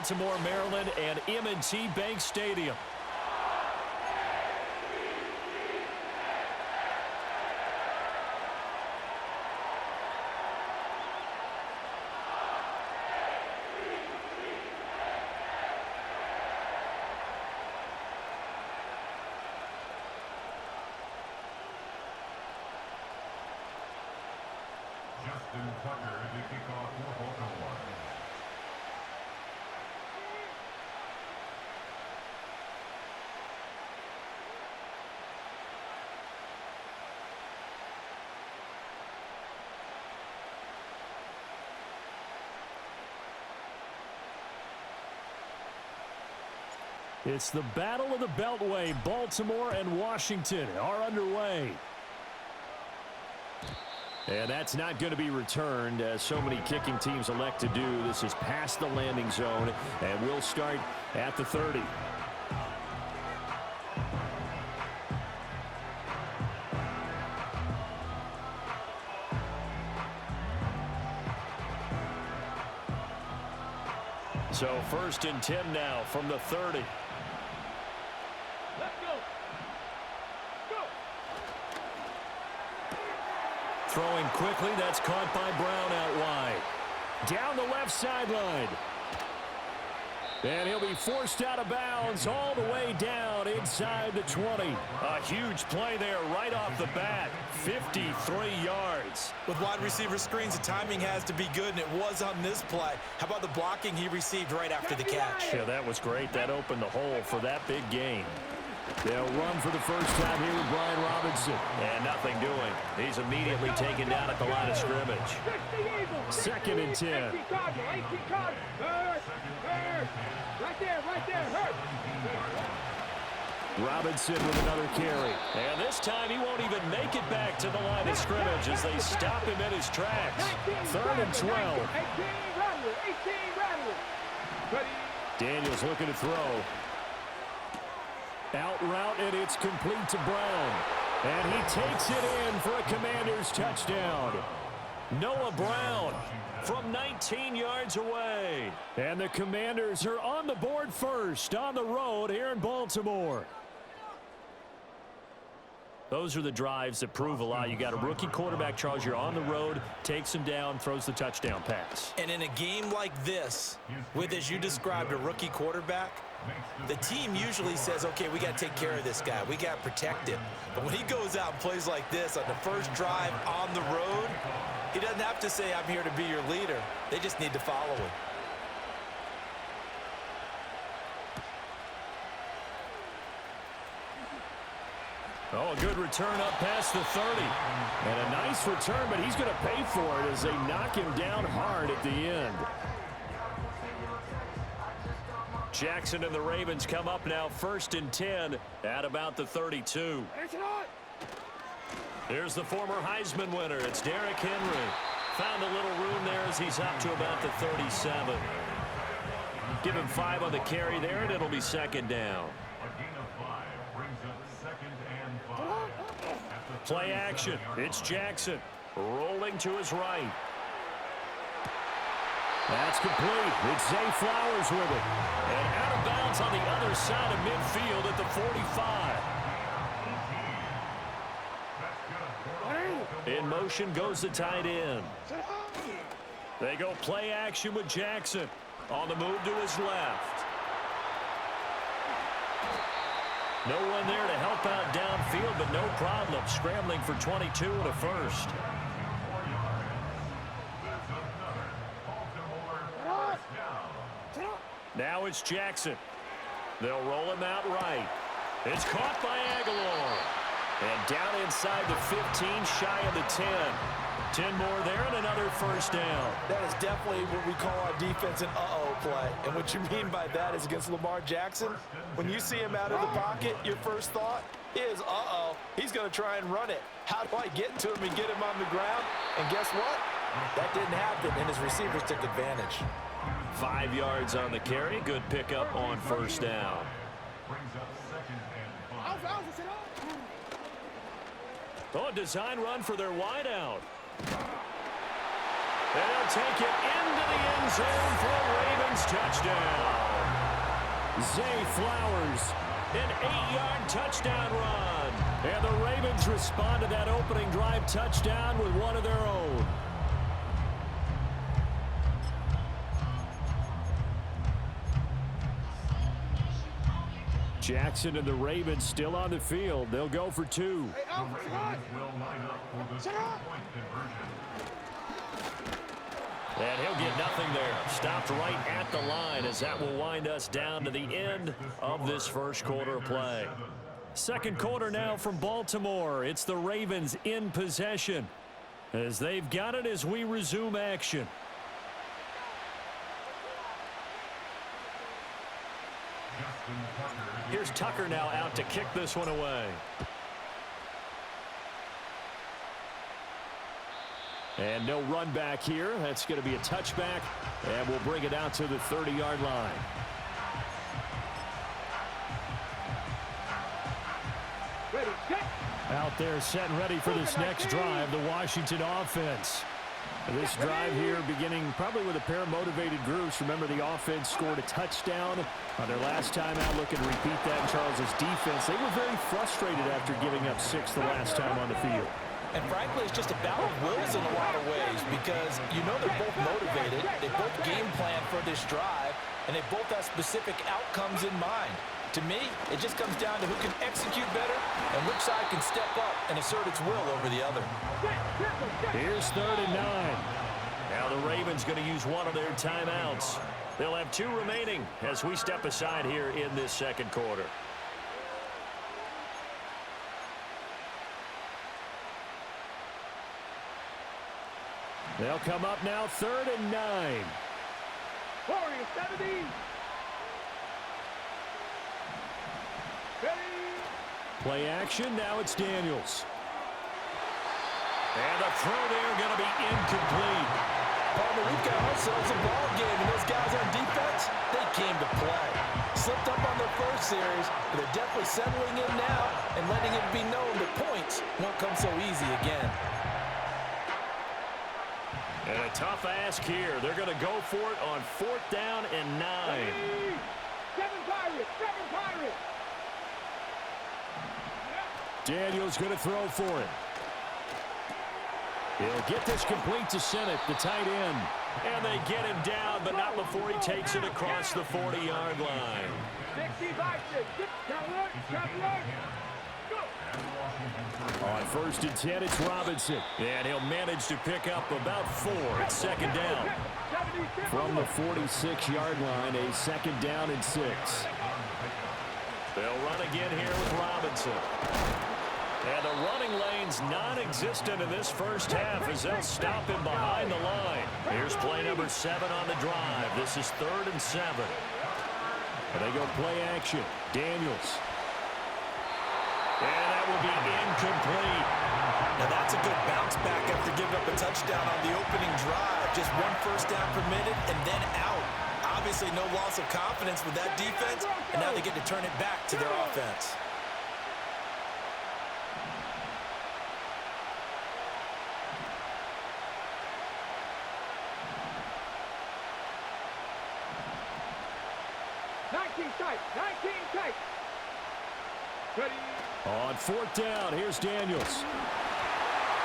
Baltimore, Maryland, and M&T Bank Stadium. Justin Tucker to kick off for Baltimore. It's the Battle of the Beltway. Baltimore and Washington are underway. And that's not going to be returned, as so many kicking teams elect to do. This is past the landing zone, and we'll start at the 30. So 1st and 10 now from the 30. Throwing quickly, that's caught by Brown out wide. Down the left sideline. And he'll be forced out of bounds all the way down inside the 20. A huge play there right off the bat. 53 yards. With wide receiver screens, the timing has to be good, and it was on this play. How about the blocking he received right after the catch? Yeah, that was great. That opened the hole for that big gain. They'll run for the first time here with Brian Robinson. And nothing doing. He's immediately taken down at the line of scrimmage. 2nd and 10. Robinson with another carry. And this time he won't even make it back to the line of scrimmage as they stop him in his tracks. 3rd and 12. Daniels looking to throw. Out route, and it's complete to Brown. And he takes it in for a Commanders touchdown. Noah Brown from 19 yards away. And the Commanders are on the board first on the road here in Baltimore. Those are the drives that prove a lot. You got a rookie quarterback, Charles. You're on the road, takes him down, throws the touchdown pass. And in a game like this, with, as you described, a rookie quarterback, the team usually says, okay, we got to take care of this guy. We got to protect him. But when he goes out and plays like this on the first drive on the road, he doesn't have to say, I'm here to be your leader. They just need to follow him. Oh, a good return up past the 30. And a nice return, but he's going to pay for it as they knock him down hard at the end. Jackson and the Ravens come up now 1st and 10 at about the 32. Here's the former Heisman winner. It's Derrick Henry. Found a little room there as he's up to about the 37. Give him 5 on the carry there, and it'll be 2nd down. Play action. It's Jackson rolling to his right. That's complete. It's Zay Flowers with it. And out of bounds on the other side of midfield at the 45. In motion goes the tight end. They go play action with Jackson. On the move to his left. No one there to help out downfield, but no problem. Scrambling for 22 and a first. Now it's Jackson. They'll roll him out right. It's caught by Aguilar. And down inside the 15, shy of the 10. 10 more there and another first down. That is definitely what we call our defense an uh-oh play. And what you mean by that is against Lamar Jackson, when you see him out of the pocket, your first thought is, uh-oh, he's going to try and run it. How do I get to him and get him on the ground? And guess what? That didn't happen, and his receivers took advantage. 5 yards on the carry. Good pickup on first down. Oh, a design run for their wideout. And he'll take it into the end zone for a Ravens touchdown. Zay Flowers, an 8-yard touchdown run. And the Ravens respond to that opening drive touchdown with one of their own. Jackson and the Ravens still on the field. They'll go for two. The Ravens will line up for the two-point conversion. And he'll get nothing there. Stopped right at the line as that will wind us down to the end of this first quarter of play. Second quarter now from Baltimore. It's the Ravens in possession as they've got it as we resume action. Here's Tucker now out to kick this one away. And no run back here. That's going to be a touchback, and we'll bring it out to the 30-yard line. Ready, set. Out there set and ready for this next drive, the Washington offense. This drive here beginning probably with a pair of motivated groups. Remember, the offense scored a touchdown on their last time out. Looking to repeat that in Charles's defense. They were very frustrated after giving up 6 the last time on the field. And frankly, it's just a battle of wills in a lot of ways because you know they're both motivated. They both game plan for this drive, and they both have specific outcomes in mind. To me, it just comes down to who can execute better and which side can step up and assert its will over the other. Here's 3rd and 9. Now the Ravens going to use one of their timeouts. They'll have 2 remaining as we step aside here in this second quarter. They'll come up now 3rd and 9. Warriors 70. Ready. Play action. Now it's Daniels. And the throw there going to be incomplete. Partner, we've got ourselves a ball game, and those guys on defense, they came to play. Slipped up on their first series, but they're definitely settling in now and letting it be known that points won't come so easy again. And a tough ask here. They're going to go for it on 4th down and 9. Ready. 7 Pirates. 7 Pirates. Daniels going to throw for it. He'll get this complete to Sennett, the tight end. And they get him down, but not before he takes it across the 40-yard line. 65. Traveler. Traveler. On 1st and 10, it's Robinson. And he'll manage to pick up about 4. It's 2nd down. From the 46-yard line, a 2nd down and 6. They'll run again here with Robinson. And the running lane's non-existent in this first half as they'll stop him behind the line. Here's play number 7 on the drive. This is 3rd and 7. And they go play action. Daniels. And that will be incomplete. Now that's a good bounce back after giving up a touchdown on the opening drive. Just 1 first down permitted and then out. Obviously no loss of confidence with that defense, and now they get to turn it back to their offense. Ready. On 4th down, here's Daniels.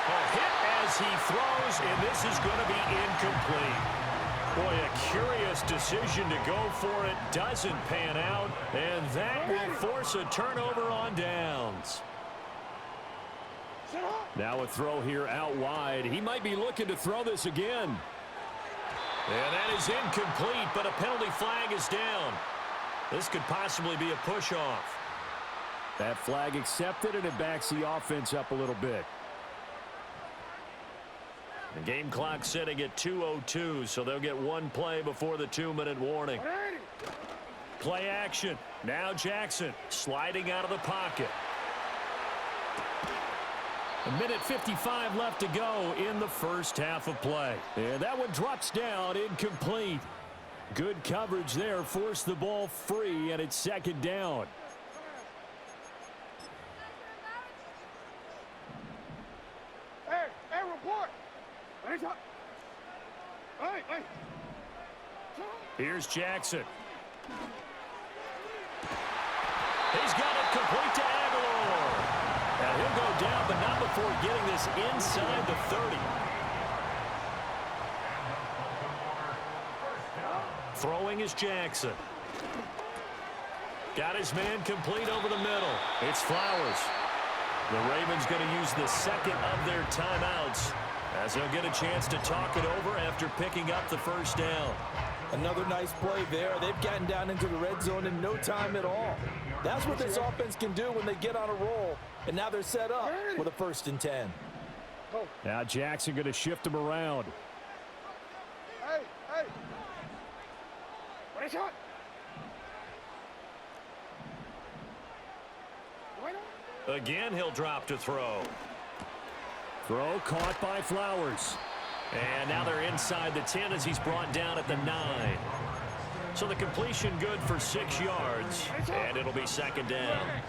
A hit as he throws, and this is going to be incomplete. Boy, a curious decision to go for it. Doesn't pan out, and that will force a turnover on downs. Now a throw here out wide. He might be looking to throw this again. And that is incomplete, but a penalty flag is down. This could possibly be a push-off. That flag accepted, and it backs the offense up a little bit. The game clock setting at 2:02, so they'll get 1 play before the 2-minute warning. Play action. Now Jackson sliding out of the pocket. 1:55 left to go in the first half of play. And that one drops down, incomplete. Good coverage there, forced the ball free, and it's 2nd down. Hey, report. Here's Jackson. He's got it complete to Aguilar. And he'll go down, but not before getting this inside the 30. Throwing is Jackson. Got his man complete over the middle. It's Flowers. The Ravens going to use the second of their timeouts as they'll get a chance to talk it over after picking up the first down. Another nice play there. They've gotten down into the red zone in no time at all. That's what this offense can do when they get on a roll. And now they're set up with a 1st and 10. Now Jackson going to shift him around. Hey, hey. What is it? Again, he'll drop to throw. Throw caught by Flowers. And now they're inside the 10 as he's brought down at the 9. So the completion good for 6 yards, and it'll be 2nd down. At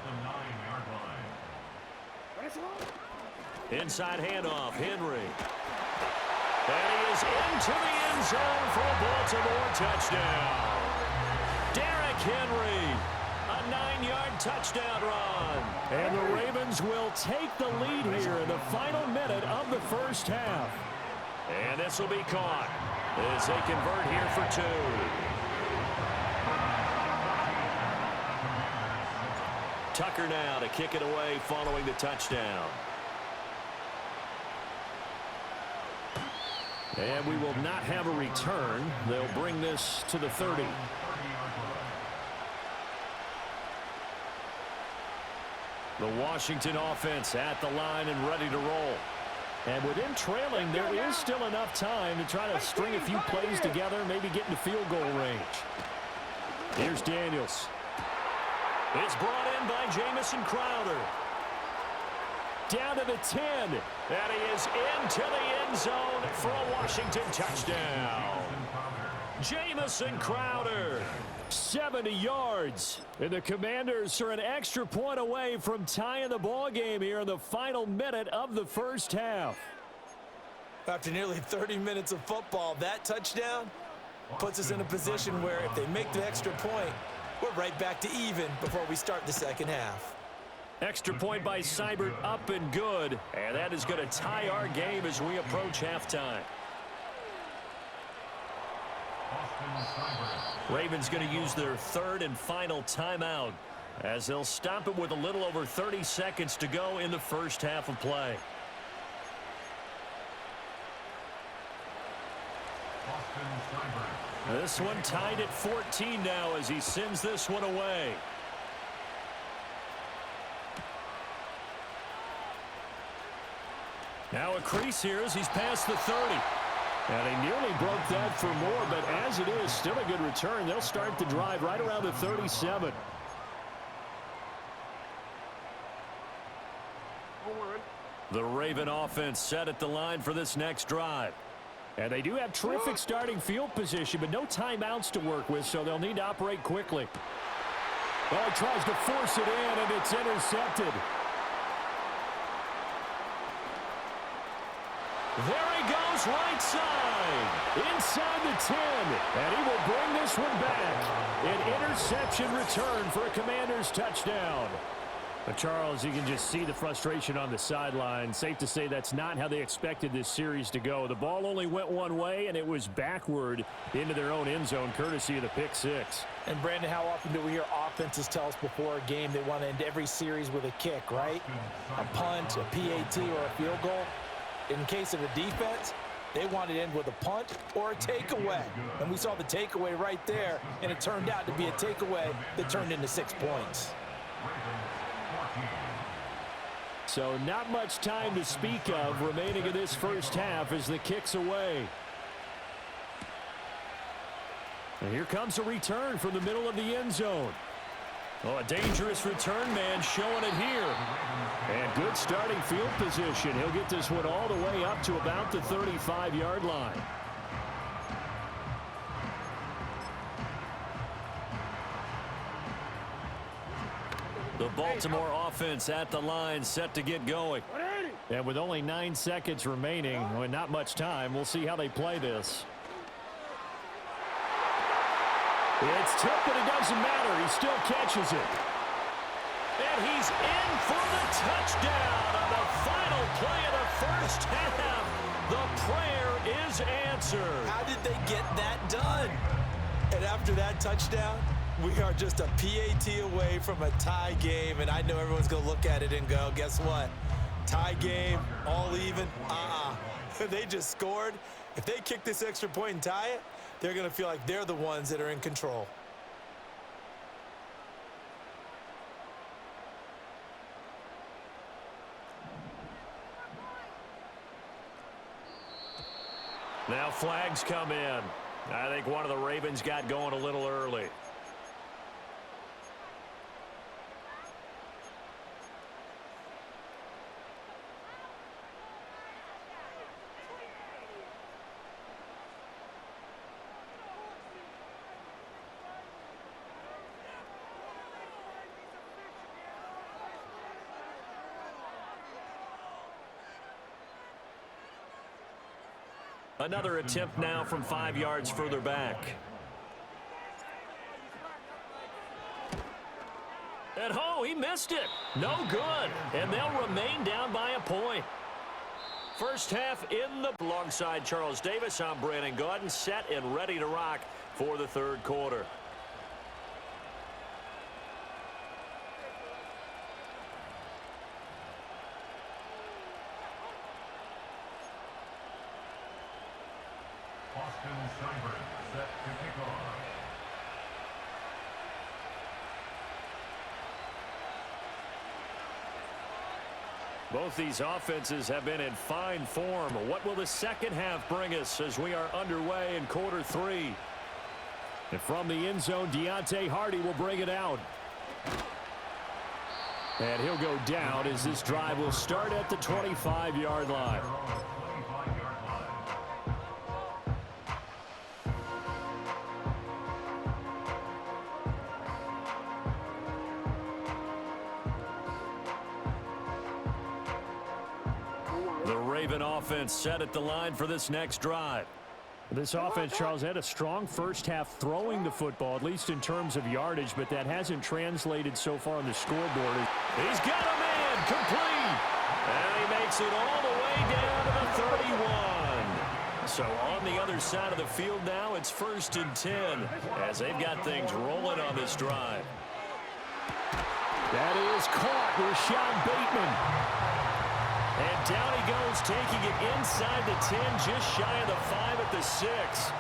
the 9-yard line. Inside handoff, Henry. And he is into the end zone for a Baltimore touchdown. Derrick Henry, a 9-yard touchdown run. And the Ravens will take the lead here in the final minute of the first half. And this will be caught as they convert here for 2. Tucker now to kick it away following the touchdown. And we will not have a return. They'll bring this to the 30. The Washington offense at the line and ready to roll. And with them trailing, there is still enough time to try to string a few plays together, maybe get into field goal range. Here's Daniels. It's brought in by Jamison Crowder. Down to the 10. And he is into the end zone for a Washington touchdown. Jamison Crowder, 70 yards. And the Commanders are an extra point away from tying the ball game here in the final minute of the first half. After nearly 30 minutes of football, that touchdown puts us in a position where if they make the extra point, we're right back to even before we start the second half. Extra point by Seibert up and good. And that is going to tie our game as we approach halftime. Ravens going to use their 3rd and final timeout as they'll stop it with a little over 30 seconds to go in the first half of play. This one tied at 14 now as he sends this one away. Now a crease here as he's past the 30. And he nearly broke that for more, but as it is, still a good return. They'll start the drive right around the 37. The Raven offense set at the line for this next drive. And they do have terrific starting field position, but no timeouts to work with, so they'll need to operate quickly. Well, he tries to force it in, and it's intercepted. There he goes, right side, inside the 10, and he will bring this one back. An interception return for a Commanders touchdown. But Charles, you can just see the frustration on the sideline. Safe to say that's not how they expected this series to go. The ball only went one way, and it was backward into their own end zone, courtesy of the pick six. And, Brandon, how often do we hear offenses tell us before a game they want to end every series with a kick, right? A punt, a PAT, or a field goal. In case of a defense, they want to end with a punt or a takeaway. And we saw the takeaway right there, and it turned out to be a takeaway that turned into 6 points. So not much time to speak of remaining in this first half as the kick's away. And here comes a return from the middle of the end zone. Oh, a dangerous return man showing it here. And good starting field position. He'll get this one all the way up to about the 35-yard line. The Baltimore offense at the line, set to get going. And with only 9 seconds remaining, well, not much time, we'll see how they play this. It's tipped, but it doesn't matter. He still catches it. And he's in for the touchdown on the final play of the first half. The prayer is answered. How did they get that done? And after that touchdown, we are just a PAT away from a tie game. And I know everyone's going to look at it and go, guess what? Tie game, all even. They just scored. If they kick this extra point and tie it, they're going to feel like they're the ones that are in control. Now flags come in. I think one of the Ravens got going a little early. Another attempt now from 5 yards further back. And he missed it. No good. And they'll remain down by a point. First half in the alongside Charles Davis. I'm Brandon Gaudin, set and ready to rock for the third quarter. Austin Seibert set to kick off. Both these offenses have been in fine form. What will the second half bring us as we are underway in quarter three? And from the end zone, Deontay Hardy will bring it out. And he'll go down as this drive will start at the 25-yard line. The Raven offense set at the line for this next drive. This offense, Charles, had a strong first half throwing the football, at least in terms of yardage, but that hasn't translated so far on the scoreboard. He's got a man complete, and he makes it all the way down to the 31. So on the other side of the field now, it's 1st and 10 as they've got things rolling on this drive. That is caught, Rashad Bateman. And down he goes, taking it inside the 10, just shy of the 5 at the 6.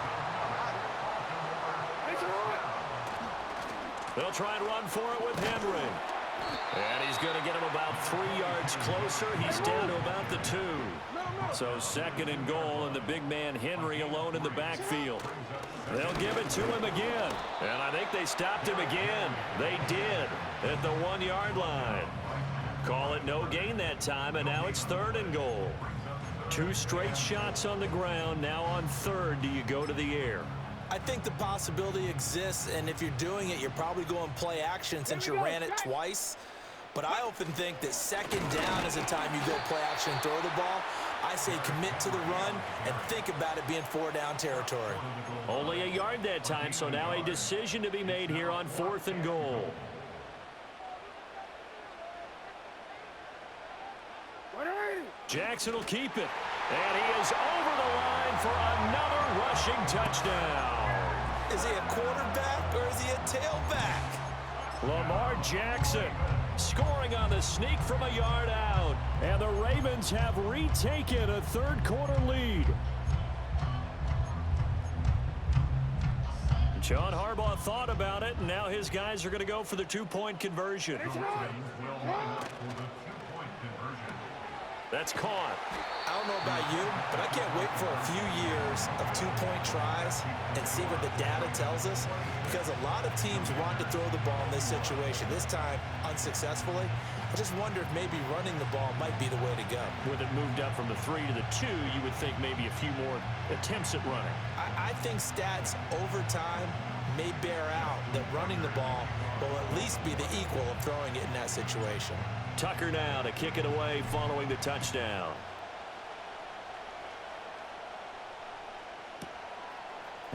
They'll try and run for it with Henry. And he's going to get him about 3 yards closer. He's down to about the 2. So 2nd and goal, and the big man Henry alone in the backfield. They'll give it to him again. And I think they stopped him again. They did at the 1-yard line. Call it no gain that time, and now it's 3rd and goal. 2 straight shots on the ground. Now on 3rd, do you go to the air? I think the possibility exists, and if you're doing it, you're probably going play action since you ran it twice. But I often think that 2nd down is the time you go play action and throw the ball. I say commit to the run and think about it being 4-down territory. Only a yard that time, so now a decision to be made here on 4th and goal. Jackson will keep it. And he is over the line for another rushing touchdown. Is he a quarterback or is he a tailback? Lamar Jackson scoring on the sneak from a yard out. And the Ravens have retaken a third quarter lead. John Harbaugh thought about it, and now his guys are going to go for the 2-point conversion. That's caught. I don't know about you, but I can't wait for a few years of 2-point tries and see what the data tells us, because a lot of teams want to throw the ball in this situation, this time unsuccessfully. I just wonder if maybe running the ball might be the way to go. With it moved up from the 3 to the 2, you would think maybe a few more attempts at running. I think stats over time may bear out that running the ball will at least be the equal of throwing it in that situation. Tucker now to kick it away following the touchdown.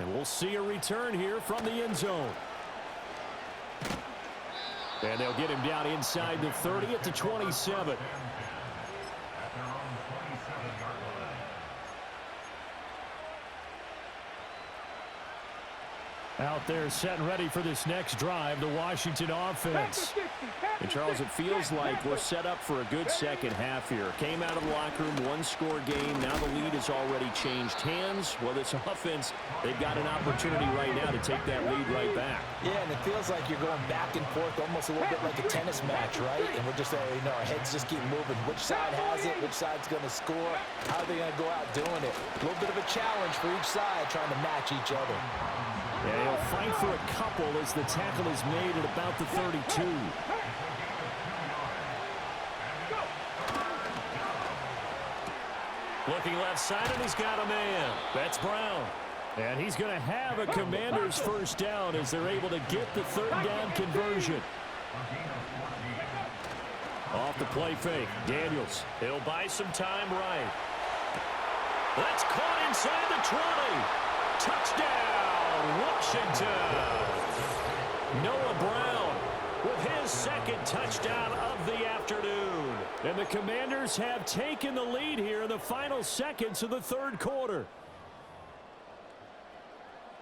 And we'll see a return here from the end zone. And they'll get him down inside the 30 at the 27. Out there set and ready for this next drive, the Washington offense. And Charles, it feels like we're set up for a good second half here. Came out of the locker room, one-score game. Now the lead has already changed hands. Well, this offense, they've got an opportunity right now to take that lead right back. Yeah, and it feels like you're going back and forth, almost a little bit like a tennis match, right? And we're just, our heads just keep moving. Which side has it? Which side's going to score? How are they going to go out doing it? A little bit of a challenge for each side, trying to match each other. Yeah, he'll fight for a couple as the tackle is made at about the 32. Looking left side, and he's got a man. That's Brown. And he's going to have a Commanders first down as they're able to get the third down conversion. Off the play fake, Daniels. He'll buy some time right. That's caught inside the 20. Touchdown, Washington. Noah Brown with his second touchdown of the afternoon. And the Commanders have taken the lead here in the final seconds of the third quarter.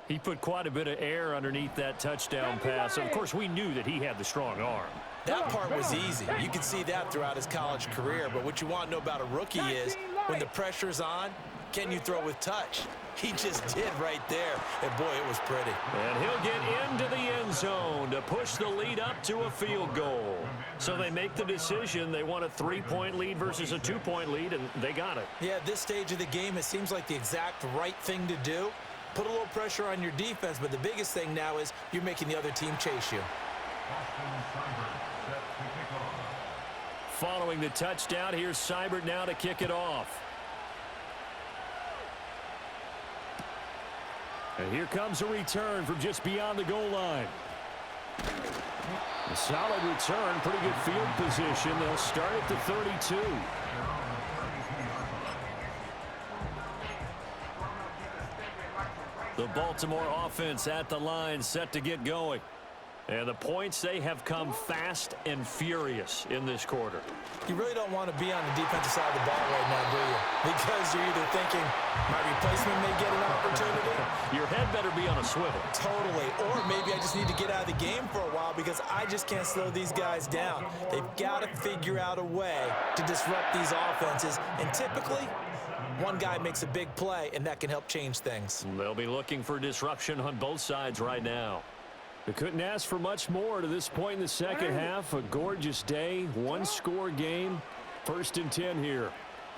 He put quite a bit of air underneath that touchdown pass. Of course, we knew that he had the strong arm. That part was easy. You can see that throughout his college career. But what you want to know about a rookie is when the pressure's on, can you throw with touch? He just did right there. And, boy, it was pretty. And he'll get into the end zone to push the lead up to a field goal. So they make the decision. They want a 3-point lead versus a 2-point lead, and they got it. Yeah, at this stage of the game, it seems like the exact right thing to do. Put a little pressure on your defense, but the biggest thing now is you're making the other team chase you. Following the touchdown, here's Seibert now to kick it off. And here comes a return from just beyond the goal line. A solid return, pretty good field position. They'll start at the 32. The Baltimore offense at the line, set to get going. And the points, they have come fast and furious in this quarter. You really don't want to be on the defensive side of the ball right now, do you? Because you're either thinking, my replacement may get an opportunity. Your head better be on a swivel. Totally. Or maybe I just need to get out of the game for a while because I just can't slow these guys down. They've got to figure out a way to disrupt these offenses. And typically, one guy makes a big play, and that can help change things. They'll be looking for disruption on both sides right now. They couldn't ask for much more to this point in the second half. A gorgeous day, one-score game. 1st and 10 here.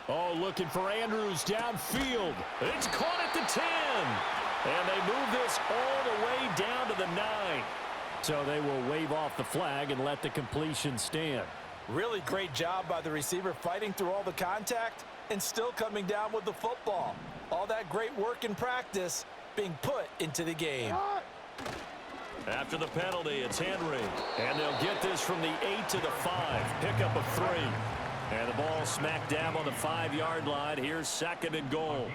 Oh, looking for Andrews downfield. It's caught at the 10. And they move this all the way down to the 9. So they will wave off the flag and let the completion stand. Really great job by the receiver fighting through all the contact and still coming down with the football. All that great work in practice being put into the game. After the penalty, it's Henry. And they'll get this from the 8 to the 5. Pickup of 3. And the ball smack dab on the 5-yard line. Here's 2nd and goal.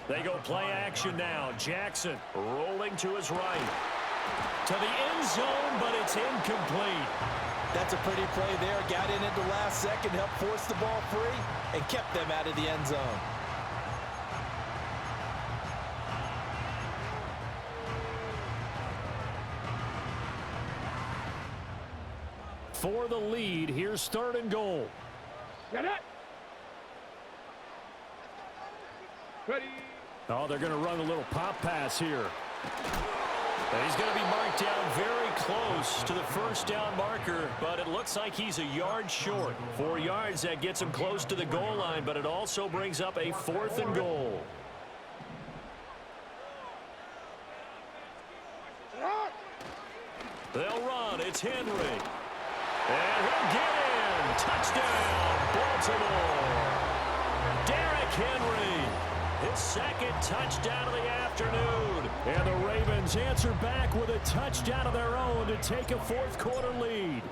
They go play action now. Jackson rolling to his right. To the end zone, but it's incomplete. That's a pretty play there. Got in at the last second, helped force the ball free, and kept them out of the end zone. For the lead, here's 3rd and goal. Get it. Ready. Oh, they're going to run a little pop pass here. And he's going to be marked down very close to the first down marker, but it looks like he's a yard short. 4 yards, that gets him close to the goal line, but it also brings up a 4th and goal. They'll run. It's Henry. And he'll get in. Touchdown, Baltimore. Derrick Henry. His 2nd touchdown of the afternoon. And the Ravens answer back with a touchdown of their own to take a 4th quarter lead.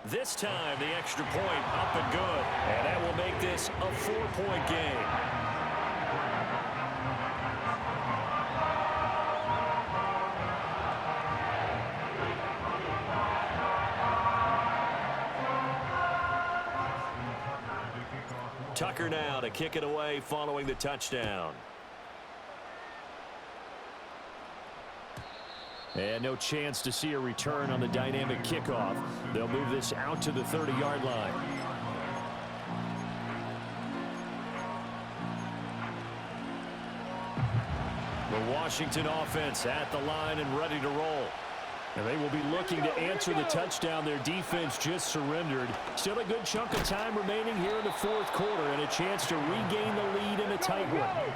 This time, the extra point up and good. And that will make this a 4-point game. Tucker now to kick it away following the touchdown. And no chance to see a return on the dynamic kickoff. They'll move this out to the 30-yard line. The Washington offense at the line and ready to roll. And they will be looking to answer the touchdown their defense just surrendered. Still a good chunk of time remaining here in the fourth quarter and a chance to regain the lead in a tight one.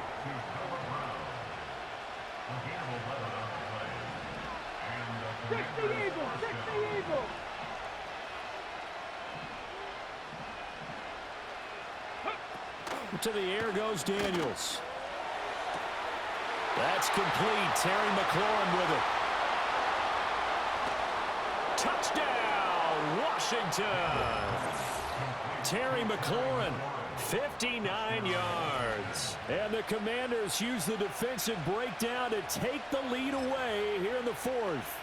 To the air goes Daniels. That's complete. Terry McLaurin with it. Touchdown, Washington. Terry McLaurin, 59 yards. And the Commanders use the defensive breakdown to take the lead away here in the fourth.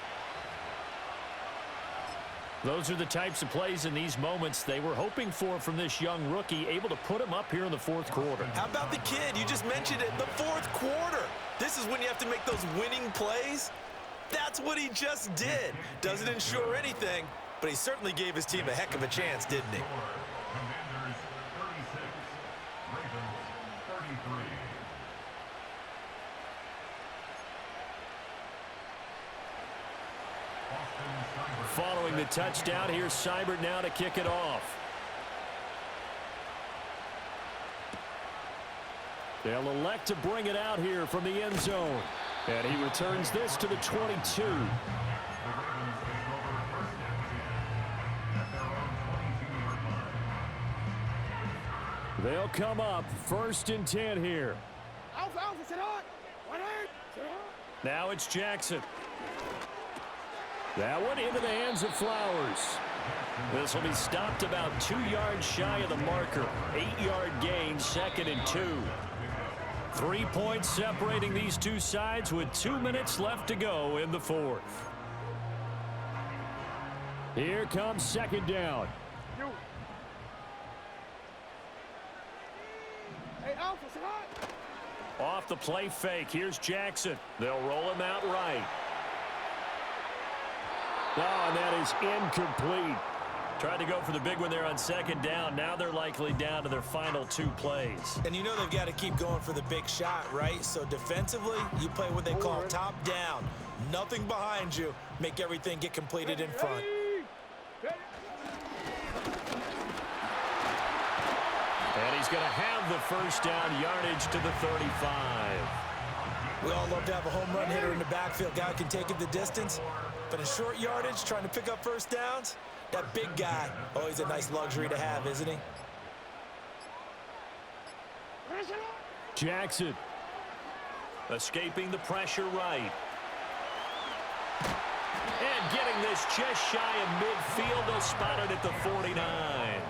Those are the types of plays in these moments they were hoping for from this young rookie, able to put him up here in the fourth quarter. How about the kid? You just mentioned it, the fourth quarter. This is when you have to make those winning plays. That's what he just did. Doesn't ensure anything, but he certainly gave his team a heck of a chance, didn't he? Commanders 36, Ravens 33. Following the touchdown, here's Seibert now to kick it off. They'll elect to bring it out here from the end zone. And he returns this to the 22. They'll come up 1st and 10 here. Now it's Jackson. That one into the hands of Flowers. This will be stopped about 2 yards shy of the marker. 8-yard gain, 2nd and 2. 3 points separating these two sides with 2 minutes left to go in the fourth. Here comes 2nd down. Off the play fake, here's Jackson. They'll roll him out right. Oh, and that is incomplete. Tried to go for the big one there on 2nd down. Now they're likely down to their final 2 plays. And you know they've got to keep going for the big shot, right? So defensively, you play what they call top down. Nothing behind you. Make everything get completed in front. And he's going to have the 1st down, yardage to the 35. We all love to have a home run hitter in the backfield. Guy who can take it the distance. But in short yardage, trying to pick up 1st downs, that big guy, always a nice luxury to have, isn't he? Jackson. Escaping the pressure right. And getting this just shy of midfield. They'll spot it at the 49.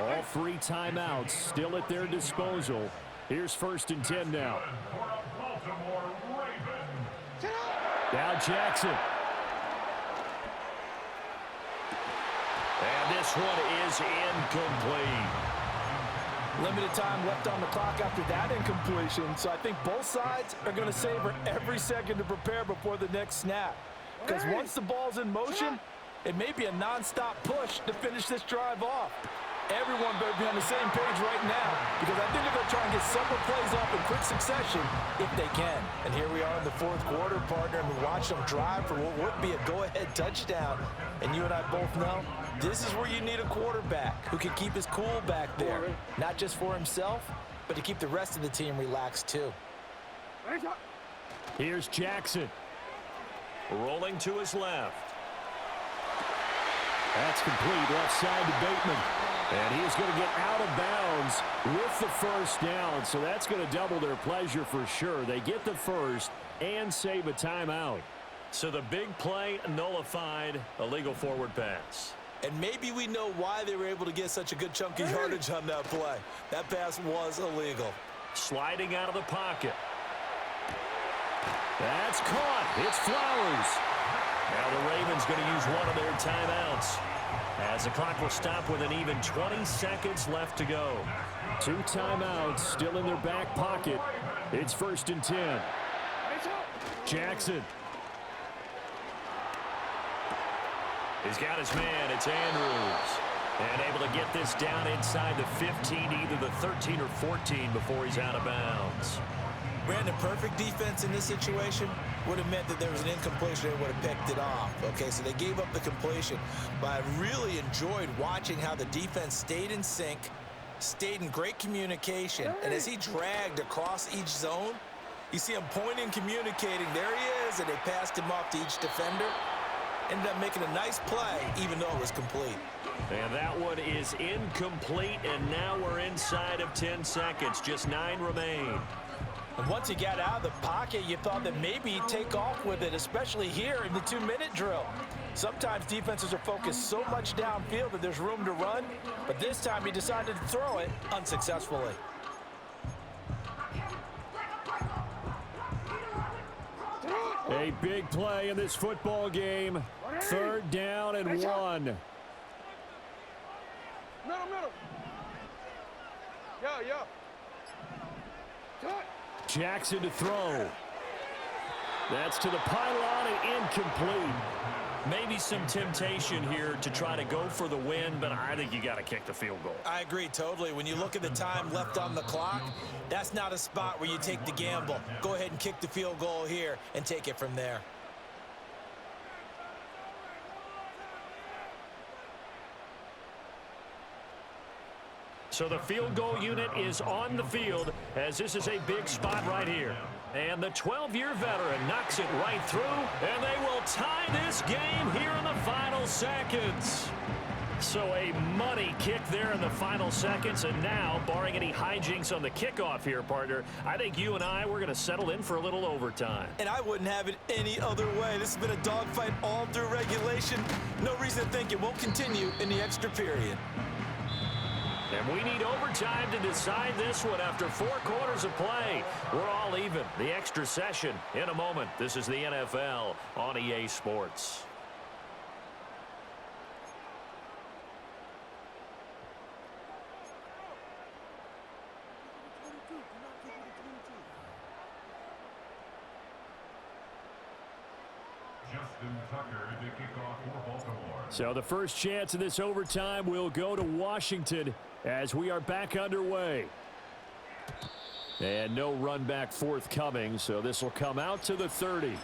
All 3 timeouts still at their disposal. Here's 1st and 10 now. Now Jackson. And this one is incomplete. Limited time left on the clock after that incompletion, so I think both sides are going to savor every second to prepare before the next snap. Because once the ball's in motion, it may be a non-stop push to finish this drive off. Everyone better be on the same page right now, because I think they're going to try and get several plays off in quick succession if they can. And here we are in the fourth quarter, partner, and we watch them drive for what would be a go-ahead touchdown. And you and I both know this is where you need a quarterback who can keep his cool back there, not just for himself, but to keep the rest of the team relaxed too. Here's Jackson. Rolling to his left. That's complete, left side to Bateman. And he's going to get out of bounds with the 1st down, so that's going to double their pleasure for sure. They get the 1st and save a timeout. So the big play nullified, a legal forward pass. And maybe we know why they were able to get such a good chunk of yardage on that play. That pass was illegal. Sliding out of the pocket. That's caught. It's Flowers. Now the Ravens going to use one of their timeouts, as the clock will stop with an even 20 seconds left to go. 2 timeouts still in their back pocket. It's 1st and 10. Jackson. He's got his man. It's Andrews. And able to get this down inside the 15, either the 13 or 14 before he's out of bounds. Brandon, perfect defense in this situation would have meant that there was an incompletion. They would have picked it off. Okay, so they gave up the completion. But I really enjoyed watching how the defense stayed in sync, stayed in great communication. And as he dragged across each zone, you see him pointing, communicating. There he is, and they passed him off to each defender. Ended up making a nice play, even though it was complete. And that one is incomplete, and now we're inside of 10 seconds. Just 9 remain. And once he got out of the pocket, you thought that maybe he'd take off with it, especially here in the 2-minute drill. Sometimes defenses are focused so much downfield that there's room to run, but this time he decided to throw it unsuccessfully. A big play in this football game. 3rd down and 1. Middle. Yo. Touch. Jackson to throw. That's to the pylon and incomplete. Maybe some temptation here to try to go for the win, but I think you got to kick the field goal. I agree totally. When you look at the time left on the clock, that's not a spot where you take the gamble. Go ahead and kick the field goal here and take it from there. So the field goal unit is on the field, as this is a big spot right here. And the 12-year veteran knocks it right through, and they will tie this game here in the final seconds. So a money kick there in the final seconds, and now, barring any hijinks on the kickoff here, partner, I think you and I, we're going to settle in for a little overtime. And I wouldn't have it any other way. This has been a dogfight all through regulation. No reason to think it won't continue in the extra period. And we need overtime to decide this one after 4 quarters of play. We're all even. The extra session in a moment. This is the NFL on EA Sports. Justin Tucker to kick off for Baltimore. So the first chance of this overtime will go to Washington as we are back underway. And no run back forthcoming, so this will come out to the 30.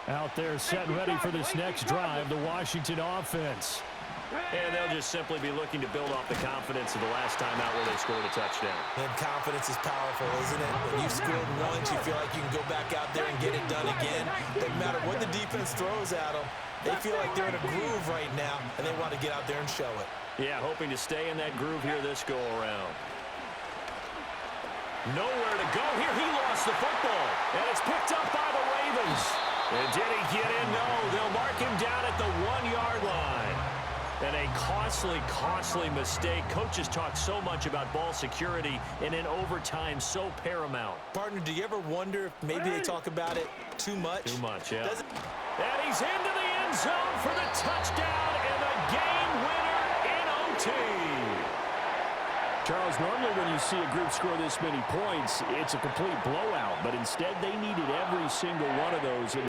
Out there set and ready for this next drive, the Washington offense. And they'll just simply be looking to build off the confidence of the last time out where they scored a touchdown. And confidence is powerful, isn't it? When you've scored once, you feel like you can go back out there and get it done again. Doesn't matter what the defense throws at them. They feel like they're in a groove right now, and they want to get out there and show it. Yeah, hoping to stay in that groove here this go-around. Nowhere to go here. He lost the football, and it's picked up by the Ravens. And did he get in? No, they'll mark him down at the 1-yard line. And a costly mistake. Coaches talk so much about ball security, and in overtime, so paramount. Partner, do you ever wonder if maybe they talk about it too much? Too much, yeah. And he's into the end zone for the touchdown and the game winner in OT. Charles, normally when you see a group score this many points, it's a complete blowout. But instead, they needed every single one of those in